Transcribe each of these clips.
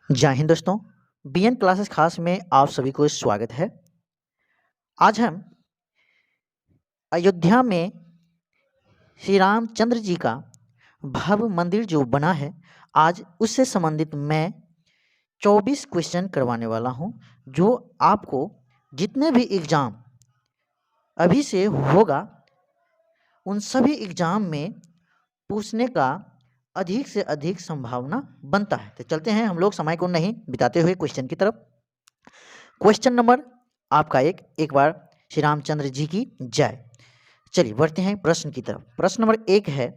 जय हिंद दोस्तों। BN classes खास में आप सभी को स्वागत है। आज हम अयोध्या में श्री रामचंद्र जी का भव्य मंदिर जो बना है, आज उससे संबंधित मैं 24 क्वेश्चन करवाने वाला हूं, जो आपको जितने भी एग्ज़ाम अभी से होगा उन सभी एग्ज़ाम में पूछने का अधिक से अधिक संभावना बनता है। तो चलते हैं हम लोग समय को नहीं बिताते हुए क्वेश्चन की तरफ। क्वेश्चन नंबर आपका एक बार श्री रामचंद्र जी की जय। चलिए बढ़ते हैं प्रश्न की तरफ। प्रश्न नंबर 1 है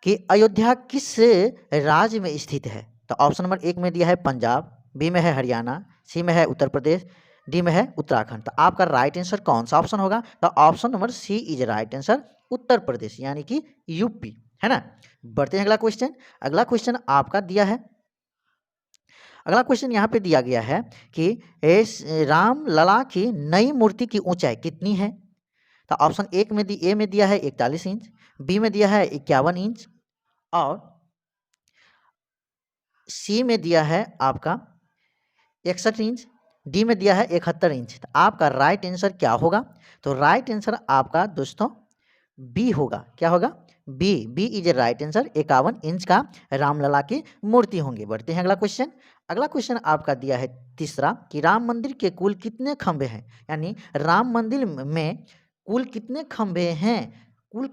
कि अयोध्या किस राज्य में स्थित है? तो ऑप्शन नंबर 1 में दिया है पंजाब, बी में है हरियाणा, सी में है उत्तर प्रदेश, डी में है उत्तराखंड। तो आपका राइट आंसर कौन सा ऑप्शन होगा? तो option number c is right answer, Uttar Pradesh यानी कि यूपी, है ना। बढ़ते हैं अगला क्वेश्चन। अगला क्वेश्चन आपका दिया है, अगला क्वेश्चन यहाँ पे दिया गया है कि राम लला की नई मूर्ति की ऊंचाई कितनी है? तो ऑप्शन ए में दिया है 41 इंच, बी में दिया है 51 इंच और सी में दिया है आपका 61 इंच, डी में दिया है 71 इंच। तो आपका राइट आंसर क्या होगा? तो राइट आंसर आपका दोस्तों बी होगा। क्या होगा? B is a right answer. 51 inch का रामलला की मूर्ति होंगे। बढ़ते हैं अगला क्वेश्चन। अगला क्वेश्चन आपका दिया है तीसरा कि राम मंदिर के कुल कितने खंभे हैं? यानी राम मंदिर में कुल कितने खंभे हैं? कुल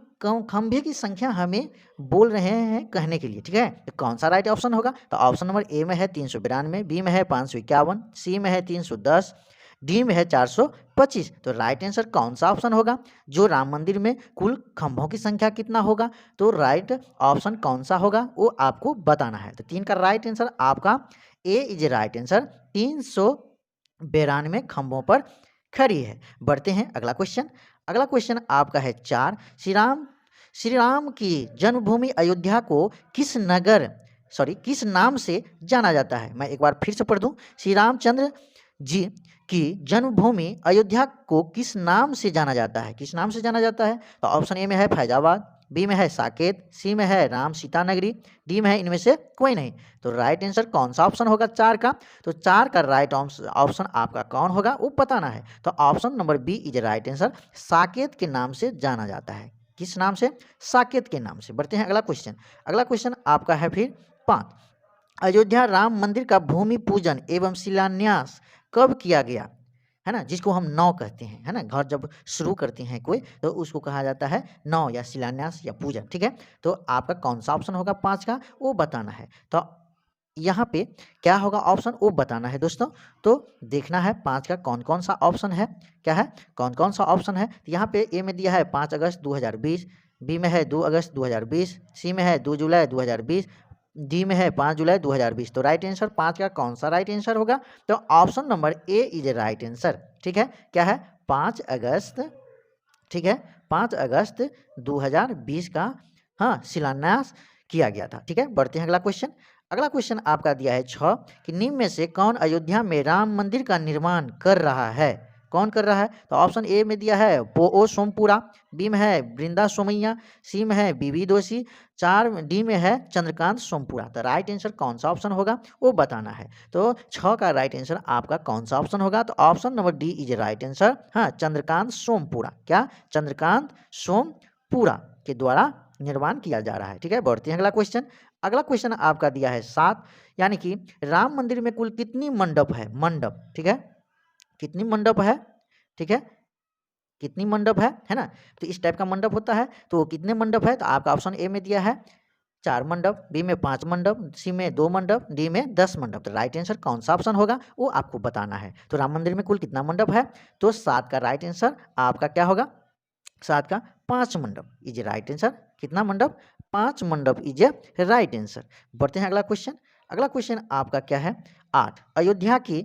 खंभे की संख्या हमें बोल रहे हैं कहने के लिए, ठीक है। तो कौन सा राइट ऑप्शन होगा? तो ऑप्शन नंबर ए में है 392, बी में है 551, सी में है 310, डी में है 425। तो राइट आंसर कौन सा ऑप्शन होगा? जो राम मंदिर में कुल खंभों की संख्या कितना होगा, तो राइट ऑप्शन कौन सा होगा वो आपको बताना है। तो 3 का राइट आंसर आपका ए इज राइट आंसर, 392 खंभों पर खड़ी है। बढ़ते हैं अगला क्वेश्चन। अगला क्वेश्चन आपका है 4, श्री राम की जन्मभूमि अयोध्या को किस नाम से जाना जाता है? मैं एक बार फिर से पढ़ दूं। श्री रामचंद्र जी की जन्मभूमि अयोध्या को किस नाम से जाना जाता है? किस नाम से जाना जाता है? तो ऑप्शन ए में है फैजाबाद, बी में है साकेत, सी में है राम सीता नगरी, डी में है इनमें से कोई नहीं। तो राइट आंसर कौन सा ऑप्शन होगा 4 का? तो 4 का राइट ऑप्शन आपका कौन होगा वो बताना है। तो option number B is right answer, Saket के नाम से जाना जाता है। किस नाम से? साकेत के नाम से। बढ़ते हैं अगला क्वेश्चन। अगला क्वेश्चन आपका है फिर 5, अयोध्या राम मंदिर का भूमि पूजन एवं शिलान्यास कब किया गया? है ना, जिसको हम नौ कहते हैं, है ना। घर जब शुरू करते हैं कोई तो उसको कहा जाता है नौ या शिलान्यास या पूजन, ठीक है। तो आपका कौन सा ऑप्शन होगा 5 का वो बताना है। तो यहाँ पे क्या होगा ऑप्शन वो बताना है दोस्तों। तो देखना है 5 का कौन कौन सा ऑप्शन है, क्या है, कौन कौन सा ऑप्शन है। तो यहाँ पे ए में दिया है 5 अगस्त 2020, बी में है 2 अगस्त 2020, सी में है 2 जुलाई 2020, डी में है 5 जुलाई 2020। तो राइट आंसर 5 का कौन सा राइट आंसर होगा? तो option number A is a right answer, ठीक है। क्या है? 5 अगस्त, ठीक है, 5 अगस्त 2020 का हाँ शिलान्यास किया गया था, ठीक है। बढ़ते हैं अगला क्वेश्चन। अगला क्वेश्चन आपका दिया है 6 कि निम्न में से कौन अयोध्या में राम मंदिर का निर्माण कर रहा है? कौन कर रहा है? तो ऑप्शन ए में दिया है पो सोमपुरा, बी में है वृंदा सोमैया, सी में है बीबी दोषी, 4 डी में है चंद्रकांत सोमपुरा। तो राइट आंसर कौन सा ऑप्शन होगा वो बताना है। तो 6 का राइट आंसर आपका कौन सा ऑप्शन होगा? तो option number D is right answer, हाँ, चंद्रकांत सोमपुरा। क्या? चंद्रकांत सोमपुरा के द्वारा निर्माण किया जा रहा है, ठीक है। बढ़ते हैं अगला क्वेश्चन। अगला क्वेश्चन आपका दिया है 7, यानी कि राम मंदिर में कुल कितनी मंडप है? मंडप, ठीक है, कितनी मंडप है, ठीक है, कितनी मंडप है ना। तो इस टाइप का मंडप होता है, तो कितने मंडप है? तो आपका ऑप्शन ए में दिया है 4 मंडप, बी में 5 मंडप, सी में 2 मंडप, डी में 10 मंडप। तो राइट आंसर कौन सा ऑप्शन होगा वो आपको बताना है। तो राम मंदिर में कुल कितना मंडप है? तो 7 का राइट आंसर आपका क्या होगा? 7 का 5 मंडप इज राइट आंसर। कितना मंडप? 5 मंडप इज राइट आंसर। बढ़ते हैं अगला क्वेश्चन। अगला क्वेश्चन आपका क्या है 8, अयोध्या की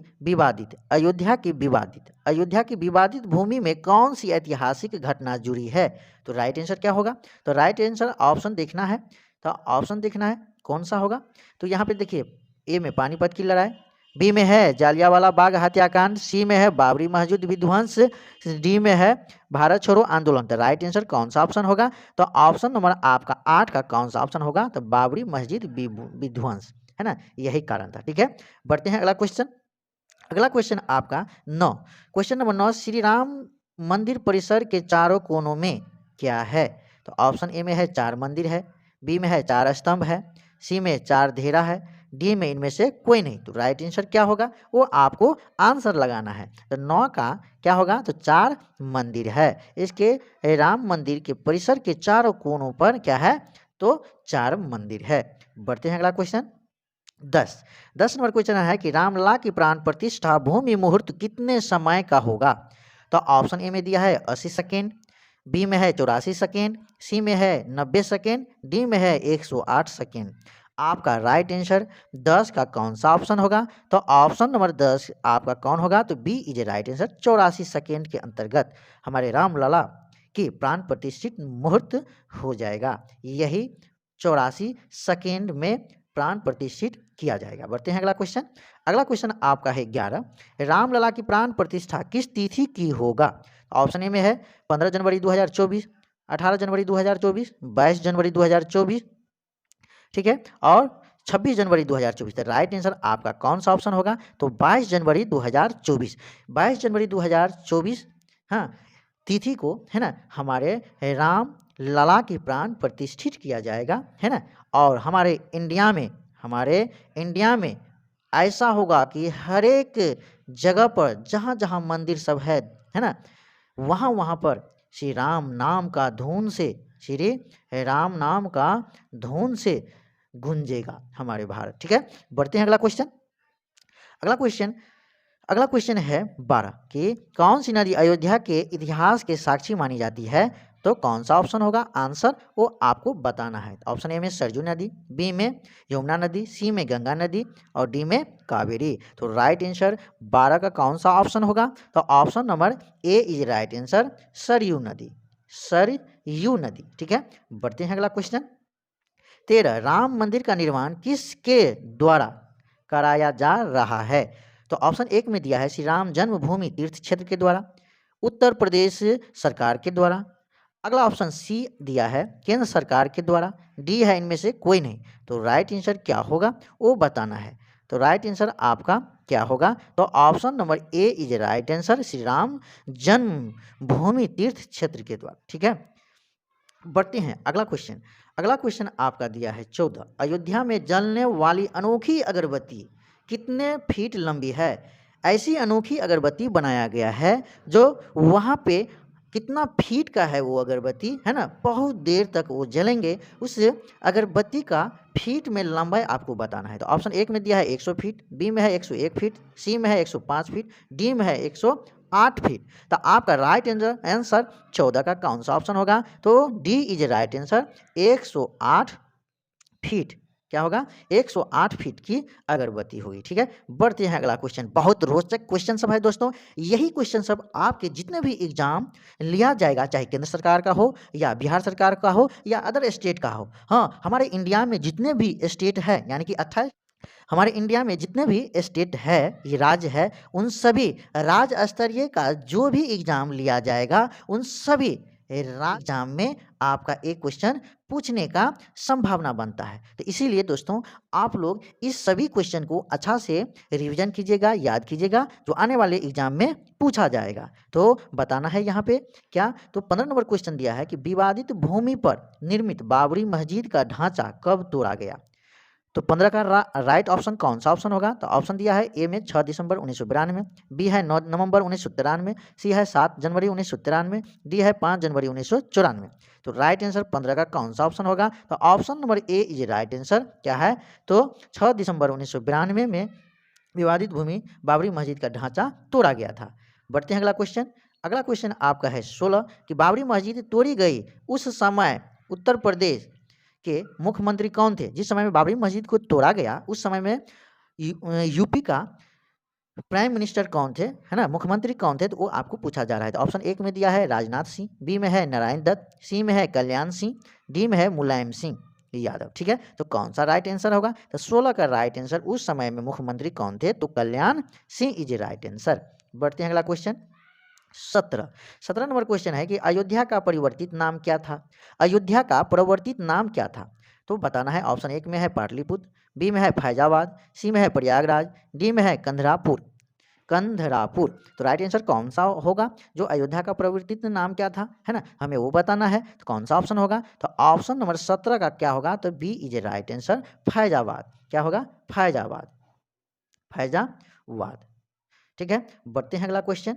विवादित भूमि में कौन सी ऐतिहासिक घटना जुड़ी है? तो राइट आंसर क्या होगा? तो राइट आंसर ऑप्शन देखना है, तो ऑप्शन देखना है कौन सा होगा। तो यहाँ पे देखिए, ए में पानीपत की लड़ाई, बी में है जालियांवाला बाग हत्याकांड, सी में है बाबरी मस्जिद विध्वंस, डी में है भारत छोड़ो आंदोलन। तो राइट आंसर कौन सा ऑप्शन होगा? तो ऑप्शन नंबर आपका 8 का कौन सा ऑप्शन होगा? तो बाबरी मस्जिद विध्वंस, है है ना, यही कारण था। ठीक है, बढ़ते हैं अगला क्वेश्चन। अगला क्वेश्चन आपका 9, क्वेश्चन नंबर 9, श्री राम मंदिर परिसर के चारों कोनों में क्या है? तो ऑप्शन ए में है 4 मंदिर है, बी में है 4 स्तंभ है, सी में 4 धेरा है, डी में इनमें से कोई नहीं। तो राइट आंसर क्या होगा वो आपको आंसर लगाना है। तो 9 का क्या होगा, तो 4 मंदिर है। इसके राम मंदिर के परिसर के चारों कोनों पर क्या है, तो 4 मंदिर है। बढ़ते हैं अगला क्वेश्चन 10 नंबर क्वेश्चन है कि रामलला की प्राण प्रतिष्ठा भूमि मुहूर्त कितने समय का होगा? तो ऑप्शन ए में दिया है 80 सेकेंड, बी में है 84 सेकेंड, सी में है 90 सेकेंड, डी में है 108 सेकेंड। आपका राइट आंसर 10 का कौन सा ऑप्शन होगा? तो ऑप्शन नंबर 10 आपका कौन होगा? तो B is a right answer. 84 second के अंतर्गत हमारे रामलला की प्राण प्रतिष्ठित मुहूर्त हो जाएगा। यही 84 सेकेंड में प्राण प्रतिष्ठित किया जाएगा। बढ़ते हैं अगला क्वेश्चन। अगला क्वेश्चन आपका है 11, रामलला की प्राण प्रतिष्ठा किस तिथि की होगा? ऑप्शन ए में है 15 जनवरी 2024, 18 जनवरी 2024, 22 जनवरी 2024, ठीक है, और 26 जनवरी 2024। तो राइट आंसर आपका कौन सा ऑप्शन होगा? तो 22 जनवरी 2024। 22 जनवरी 2024 हाँ तिथि को, है ना, हमारे राम लला की प्राण प्रतिष्ठित किया जाएगा, है ना। और हमारे इंडिया में ऐसा होगा कि हर एक जगह पर जहाँ जहाँ मंदिर सब है ना, वहाँ वहाँ पर श्री राम नाम का धुन से गूंजेगा हमारे भारत। ठीक है, बढ़ते हैं अगला क्वेश्चन। अगला क्वेश्चन है 12 कि कौन सी नदी अयोध्या के इतिहास के साक्षी मानी जाती है? तो कौन सा ऑप्शन होगा? आंसर वो आपको बताना है। ऑप्शन ए में सरजू नदी, बी में यमुना नदी, सी में गंगा नदी और डी में कावेरी। तो राइट आंसर 12 का कौन सा ऑप्शन होगा? तो option number A is right answer, Saryu नदी। ठीक है, बढ़ते हैं अगला क्वेश्चन 13, राम मंदिर का निर्माण किसके द्वारा कराया जा रहा है? तो ऑप्शन एक में दिया है श्री राम जन्मभूमि तीर्थ क्षेत्र के द्वारा, उत्तर प्रदेश सरकार के द्वारा। अगला ऑप्शन सी दिया है केंद्र सरकार के द्वारा, डी है इनमें से कोई नहीं। तो राइट आंसर क्या होगा वो बताना है। तो राइट आंसर आपका क्या होगा? तो option number A is right answer, Shri Ram Janmabhoomi Teerth क्षेत्र के द्वारा। ठीक है, बढ़ते हैं अगला क्वेश्चन आपका दिया है 14, अयोध्या में जलने वाली अनोखी अगरबत्ती कितने फीट लंबी है? ऐसी अनोखी अगरबत्ती बनाया गया है जो वहाँ पे कितना फीट का है वो अगरबत्ती, है ना, बहुत देर तक वो जलेंगे। उस अगरबत्ती का फीट में लंबाई आपको बताना है। तो ऑप्शन एक में दिया है 100 फीट, बी में है 101 फीट, सी में है 105 फीट, डी में है 108 फीट। तो आपका राइट आंसर 14 का कौन सा ऑप्शन होगा? तो D is right answer, 108 feet. क्या होगा? 108 फीट की अगरबत्ती होगी। ठीक है, बढ़ते हैं अगला क्वेश्चन। बहुत रोचक क्वेश्चन सब है दोस्तों। यही क्वेश्चन सब आपके जितने भी एग्जाम लिया जाएगा, चाहे केंद्र सरकार का हो या बिहार सरकार का हो या अदर स्टेट का हो। हाँ, हमारे इंडिया में जितने भी स्टेट है, यानी कि 28 हमारे इंडिया में जितने भी स्टेट है, ये राज्य है, उन सभी राज्य स्तरीय का जो भी एग्जाम लिया जाएगा, उन सभी एग्जाम में आपका एक क्वेश्चन पूछने का संभावना बनता है। तो इसीलिए दोस्तों आप लोग इस सभी क्वेश्चन को अच्छा से रिवीजन कीजिएगा, याद कीजिएगा, जो आने वाले एग्जाम में पूछा जाएगा। तो बताना है यहाँ पे क्या? तो 15 नंबर क्वेश्चन दिया है कि विवादित भूमि पर निर्मित बाबरी मस्जिद का ढांचा कब तोड़ा गया? तो 15 का राइट ऑप्शन कौन सा ऑप्शन होगा? तो ऑप्शन दिया है ए में 6 दिसंबर 1992, बी है 9 नवंबर 1993, सी है 7 जनवरी 1993, डी है 5 जनवरी 1994। तो राइट आंसर 15 का कौन सा ऑप्शन होगा? तो option number A is right answer. क्या है? तो 6 दिसंबर 1992 में विवादित भूमि बाबरी मस्जिद का ढांचा तोड़ा गया था। बढ़ते हैं अगला क्वेश्चन आपका है 16 कि बाबरी मस्जिद तोड़ी गई उस समय उत्तर प्रदेश के मुख्यमंत्री कौन थे? जिस समय में बाबरी मस्जिद को तोड़ा गया उस समय में यूपी का प्राइम मिनिस्टर कौन थे, है ना, मुख्यमंत्री कौन थे? तो वो आपको पूछा जा रहा है। तो ऑप्शन एक में दिया है राजनाथ सिंह, बी में है नारायण दत्त, सी में है कल्याण सिंह, डी में है मुलायम सिंह यादव। ठीक है, तो कौन सा राइट आंसर होगा? तो 16 का राइट आंसर उस समय में मुख्यमंत्री कौन थे? तो Kalyan Singh is right answer. बढ़ते हैं अगला क्वेश्चन 17 नंबर क्वेश्चन है कि अयोध्या का परिवर्तित नाम क्या था? तो बताना है। ऑप्शन एक में है पाटलिपुत्र, बी में है फैजाबाद, सी में है प्रयागराज, डी में है कंधरापुर। कंधरापुर। तो राइट आंसर कौन सा होगा? जो अयोध्या का परिवर्तित नाम क्या था, है ना, हमें वो बताना है। तो कौन सा ऑप्शन होगा? तो ऑप्शन नंबर 17 का क्या होगा? तो B is a right answer, Faizabad. क्या होगा? फैजाबाद, फैजाबाद। ठीक है, बढ़ते हैं अगला क्वेश्चन।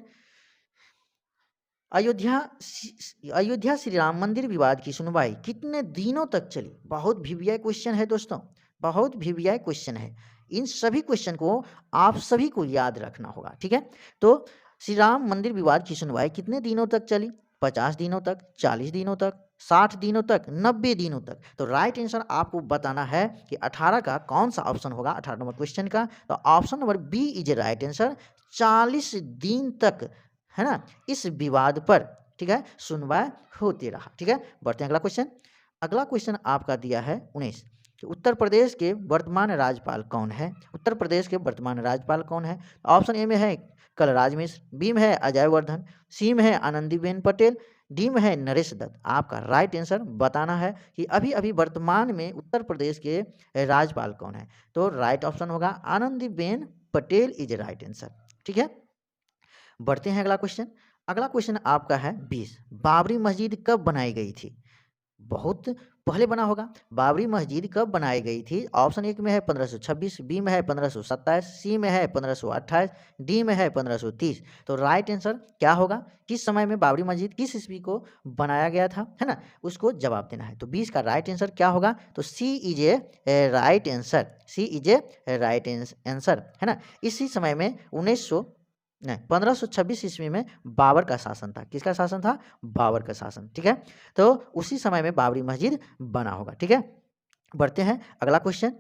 अयोध्या श्री राम मंदिर विवाद की सुनवाई कितने दिनों तक चली? बहुत वीवीआई क्वेश्चन है दोस्तों, बहुत वीवीआई क्वेश्चन है। इन सभी क्वेश्चन को आप सभी को याद रखना होगा। ठीक है, तो श्री राम मंदिर विवाद की सुनवाई कितने दिनों तक चली? 50 दिनों तक, 40 दिनों तक, 60 दिनों तक, 90 दिनों तक। तो राइट आंसर आपको बताना है कि 18 का कौन सा ऑप्शन होगा, 18 नंबर क्वेश्चन का। तो option number B is right answer, 40 दिन तक, है ना, इस विवाद पर, ठीक है, सुनवाई होती रहा। ठीक है, बढ़ते हैं अगला क्वेश्चन। अगला क्वेश्चन आपका दिया है 19 कि उत्तर प्रदेश के वर्तमान राज्यपाल कौन है? उत्तर प्रदेश के वर्तमान राज्यपाल कौन है? ऑप्शन ए में है कलराज मिश्र, बी में है अजय वर्धन, सी में है आनंदीबेन पटेल, डी में है नरेश दत्त। आपका राइट आंसर बताना है कि अभी अभी वर्तमान में उत्तर प्रदेश के राज्यपाल कौन है। तो राइट ऑप्शन होगा Anandiben Patel is right answer. ठीक है, बढ़ते हैं अगला क्वेश्चन। अगला क्वेश्चन आपका है 20, बाबरी मस्जिद कब बनाई गई थी? बहुत पहले बना होगा। बाबरी मस्जिद कब बनाई गई थी? ऑप्शन एक में है 1526, बी में है 1527, सी में है 1528, डी में है 1530। तो राइट आंसर क्या होगा? किस समय में बाबरी मस्जिद किस ईस्वी को बनाया गया था, है ना, उसको जवाब देना है। तो 20 का राइट आंसर क्या होगा? तो c is a right answer, c is a right answer, है ना। इसी समय में 1526 ईस्वी में बाबर का शासन था। किसका शासन था? बाबर का शासन। ठीक है, तो उसी समय में बाबरी मस्जिद बना होगा। ठीक है, बढ़ते हैं अगला क्वेश्चन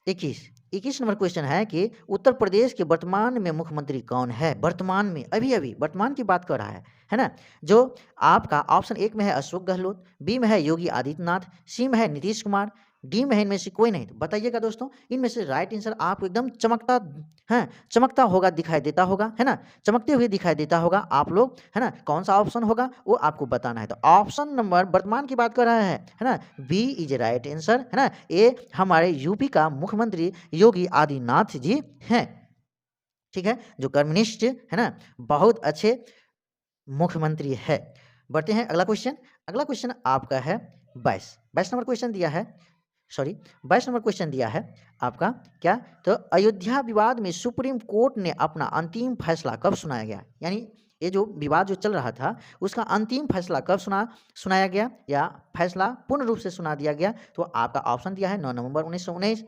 21 नंबर क्वेश्चन है कि उत्तर प्रदेश के वर्तमान में मुख्यमंत्री कौन है? वर्तमान में, अभी अभी वर्तमान की बात कर रहा है ना। जो आपका ऑप्शन एक में है अशोक गहलोत, बी में है योगी आदित्यनाथ, सी में है नीतीश कुमार, डी में है इनमें से कोई नहीं। तो बताइएगा दोस्तों, इनमें से राइट आंसर आपको एकदम चमकता होगा, दिखाई देता होगा, है ना, चमकते हुए दिखाई देता होगा आप लोग, है ना। कौन सा ऑप्शन होगा वो आपको बताना है। तो ऑप्शन नंबर, वर्तमान की बात कर रहा है ना, बी इज राइट आंसर, है ना। ये हमारे यूपी का मुख्यमंत्री योगी आदित्यनाथ जी हैं। ठीक है, जो कम्युनिस्ट, है ना, बहुत अच्छे मुख्यमंत्री है। बढ़ते हैं अगला क्वेश्चन। अगला क्वेश्चन आपका है 22 नंबर क्वेश्चन दिया है, 22 नंबर क्वेश्चन दिया है आपका क्या? तो अयोध्या विवाद में सुप्रीम कोर्ट ने अपना अंतिम फैसला कब सुनाया गया? यानी ये जो विवाद जो चल रहा था उसका अंतिम फैसला कब सुनाया गया या फैसला पूर्ण रूप से सुना दिया गया? तो आपका ऑप्शन दिया है 9 नवंबर 1919,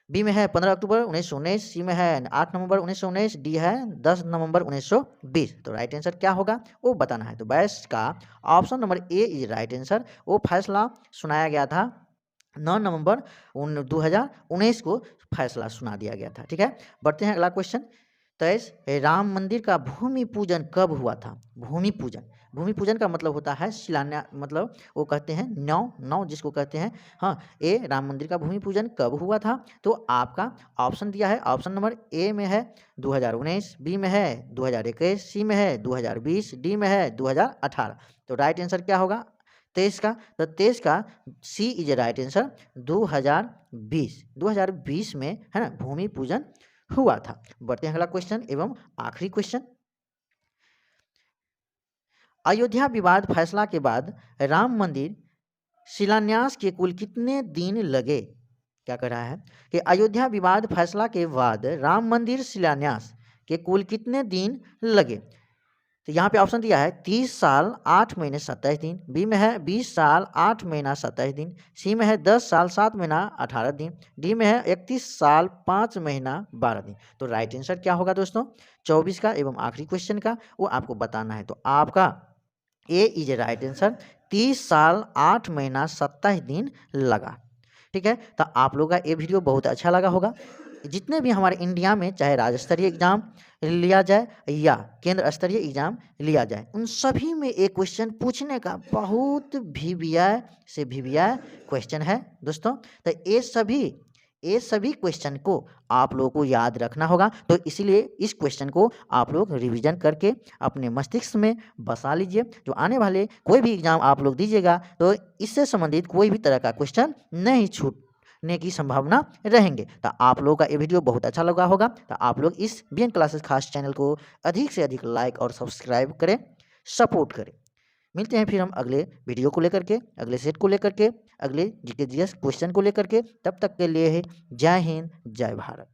बी में है 15 अक्टूबर 1919, सी में है 8 नवंबर 1919, डी है 10 नवंबर 1920। तो राइट आंसर क्या होगा वो बताना है। तो 22 का option number A is right answer. वो फैसला सुनाया गया था 9 नवंबर 2019 को फैसला सुना दिया गया था। ठीक है, बढ़ते हैं अगला क्वेश्चन 23, राम मंदिर का भूमि पूजन कब हुआ था? भूमि पूजन का मतलब होता है शिलान्यास, मतलब वो कहते हैं नौ जिसको कहते हैं। हाँ, ए राम मंदिर का भूमि पूजन कब हुआ था? तो आपका ऑप्शन दिया है, ऑप्शन नंबर ए में है 2019, बी में है 2021, सी में है 2020, डी में है 2018। तो राइट आंसर क्या होगा 23 का? तो 23 का सी इज राइट आंसर, 2020 में, है ना, भूमि पूजन हुआ था। बढ़ते हैं अगला क्वेश्चन एवं आखिरी क्वेश्चन। अयोध्या विवाद फैसला के बाद राम मंदिर शिलान्यास के कुल कितने दिन लगे? क्या कह रहा है कि अयोध्या विवाद फैसला के बाद राम मंदिर शिलान्यास के कुल कितने दिन लगे? तो यहाँ पे ऑप्शन दिया है 30 साल 8 महीने 27 दिन, बी में है 20 साल 8 महीना 27 दिन, सी में है 10 साल 7 महीना 18 दिन, डी में है 31 साल 5 महीना 12 दिन। तो राइट आंसर क्या होगा दोस्तों 24 का एवं आखिरी क्वेश्चन का वो आपको बताना है। तो आपका ए इज राइट आंसर, 30 साल 8 महीना 27 दिन लगा। ठीक है, तो आप लोगों का ये वीडियो बहुत अच्छा लगा होगा। जितने भी हमारे इंडिया में चाहे राज्य स्तरीय एग्जाम लिया जाए या केंद्र स्तरीय एग्जाम लिया जाए, उन सभी में एक क्वेश्चन पूछने का बहुत वीवीआई से वीवीआई क्वेश्चन है दोस्तों। तो ये सभी क्वेश्चन को आप लोगों को याद रखना होगा। तो इसीलिए इस क्वेश्चन को आप लोग रिवीजन करके अपने मस्तिष्क में बसा लीजिए। जो आने वाले कोई भी एग्जाम आप लोग दीजिएगा तो इससे संबंधित कोई भी तरह का क्वेश्चन नहीं ने की संभावना रहेंगे। तो आप लोगों का ये वीडियो बहुत अच्छा लगा होगा, तो आप लोग इस बीएन क्लासेस खास चैनल को अधिक से अधिक लाइक और सब्सक्राइब करें, सपोर्ट करें। मिलते हैं फिर हम अगले वीडियो को लेकर के, अगले सेट को लेकर के, अगले जीके जीएस क्वेश्चन को लेकर के। तब तक के लिए है जय हिंद, जय भारत।